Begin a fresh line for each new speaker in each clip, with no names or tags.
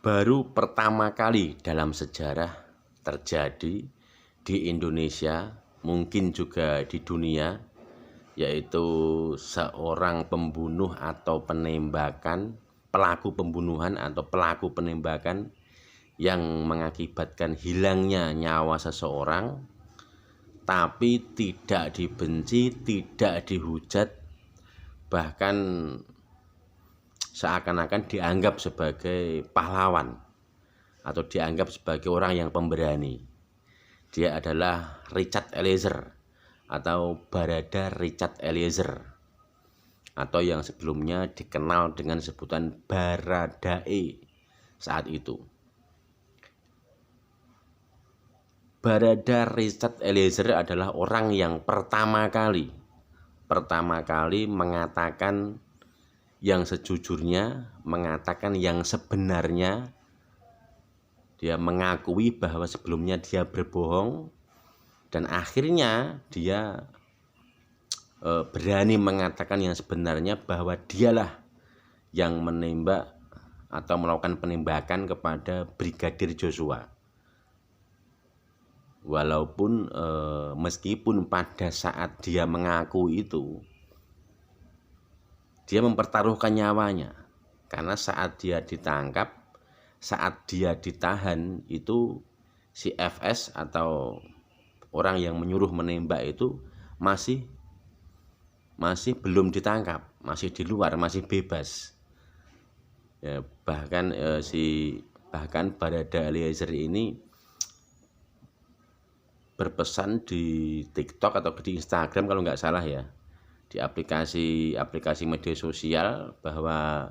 Baru pertama kali dalam sejarah terjadi di Indonesia, mungkin juga di dunia, yaitu seorang pembunuh atau pelaku pembunuhan atau pelaku penembakan yang mengakibatkan hilangnya nyawa seseorang, tapi tidak dibenci, tidak dihujat, bahkan seakan-akan dianggap sebagai pahlawan atau dianggap sebagai orang yang pemberani. Dia adalah Richard Eliezer atau Barada Richard Eliezer, atau yang sebelumnya dikenal dengan sebutan Baradae saat itu. Barada Richard Eliezer adalah orang yang pertama kali mengatakan yang sejujurnya, mengatakan yang sebenarnya. Dia mengakui bahwa sebelumnya dia berbohong, dan akhirnya dia berani mengatakan yang sebenarnya, bahwa dialah yang menembak atau melakukan penembakan kepada Brigadir Joshua. Walaupun meskipun pada saat dia mengaku itu, dia mempertaruhkan nyawanya, karena saat dia ditangkap, saat dia ditahan itu si FS atau orang yang menyuruh menembak itu masih belum ditangkap, masih di luar, masih bebas. Ya, bahkan Barada Eliezer ini berpesan di TikTok atau di Instagram kalau nggak salah ya, di aplikasi media sosial, bahwa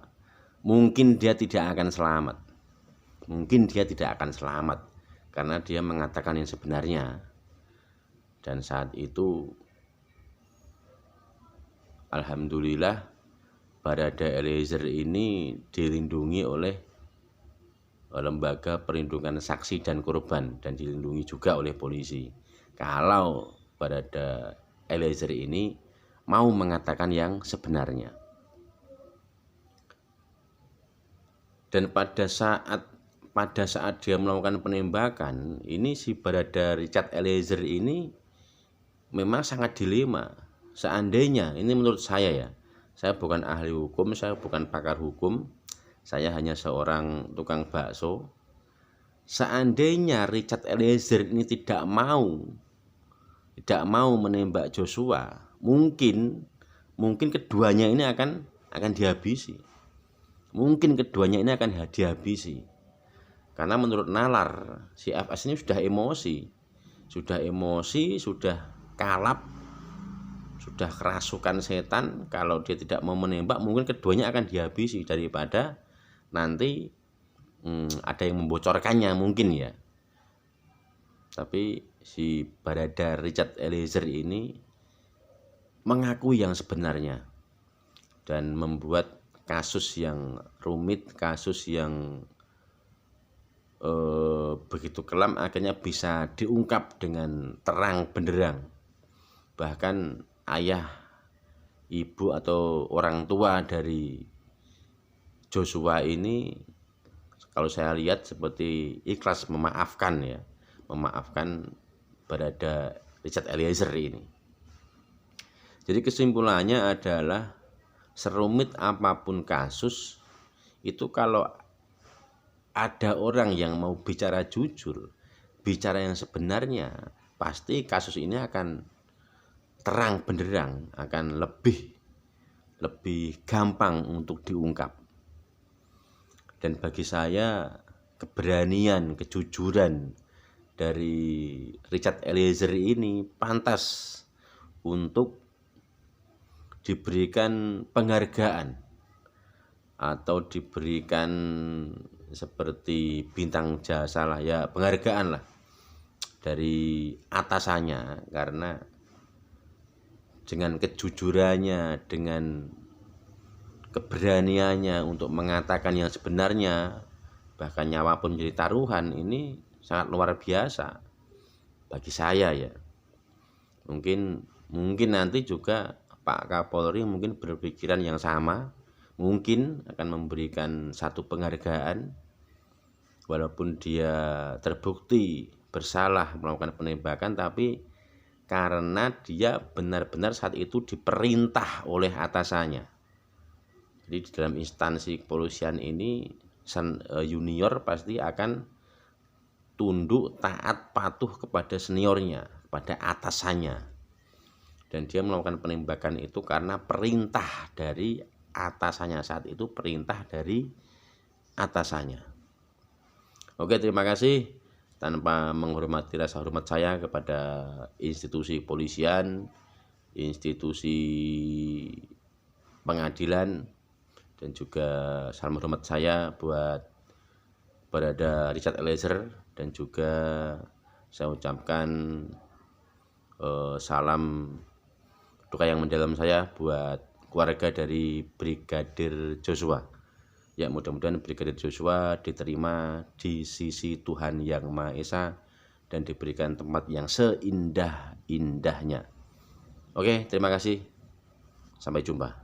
mungkin dia tidak akan selamat. Mungkin dia tidak akan selamat karena dia mengatakan yang sebenarnya. Dan saat itu alhamdulillah Barada Eliezer ini dilindungi oleh lembaga perlindungan saksi dan korban, dan dilindungi juga oleh polisi. Kalau Barada Eliezer ini mau mengatakan yang sebenarnya. Dan pada saat dia melakukan penembakan, ini si Barada Richard Eliezer ini memang sangat dilema. Seandainya, ini menurut saya ya, saya bukan ahli hukum, saya bukan pakar hukum, saya hanya seorang tukang bakso. Seandainya Richard Eliezer ini tidak mau menembak Joshua, mungkin keduanya ini akan dihabisi. Mungkin keduanya ini akan dihabisi. Karena menurut nalar, si FS ini sudah emosi, sudah kalap, sudah kerasukan setan. Kalau dia tidak mau menembak, mungkin keduanya akan dihabisi daripada nanti ada yang membocorkannya mungkin ya. Tapi si Barada Richard Eliezer ini mengakui yang sebenarnya dan membuat kasus yang rumit, kasus yang begitu kelam akhirnya bisa diungkap dengan terang benderang. Bahkan ayah, ibu atau orang tua dari Joshua ini, kalau saya lihat seperti ikhlas memaafkan Barada Richard Eliezer ini. Jadi kesimpulannya adalah, serumit apapun kasus itu, kalau ada orang yang mau bicara jujur, bicara yang sebenarnya, pasti kasus ini akan terang benderang, akan lebih gampang untuk diungkap. Dan bagi saya, keberanian, kejujuran dari Richard Eliezer ini pantas untuk diberikan penghargaan atau diberikan seperti bintang jasa lah ya, penghargaan lah dari atasannya, karena dengan kejujurannya, dengan keberaniannya untuk mengatakan yang sebenarnya, bahkan nyawa pun menjadi taruhan, ini sangat luar biasa bagi saya ya. Mungkin nanti juga Pak Kapolri mungkin berpikiran yang sama, mungkin akan memberikan satu penghargaan walaupun dia terbukti bersalah melakukan penembakan, tapi karena dia benar-benar saat itu diperintah oleh atasannya. Jadi di dalam instansi kepolisian ini junior pasti akan tunduk, taat, patuh kepada seniornya, kepada atasannya. Dan dia melakukan penembakan itu karena perintah dari atasannya, saat itu perintah dari atasannya. Oke, terima kasih. Tanpa menghormati rasa hormat saya kepada institusi polisian, institusi pengadilan, dan juga salam hormat saya buat Barada Richard Eliezer, dan juga saya ucapkan salam duka yang mendalam saya buat keluarga dari Brigadir Joshua. Ya, mudah-mudahan Brigadir Joshua diterima di sisi Tuhan Yang Maha Esa dan diberikan tempat yang seindah-indahnya. Oke, terima kasih. Sampai jumpa.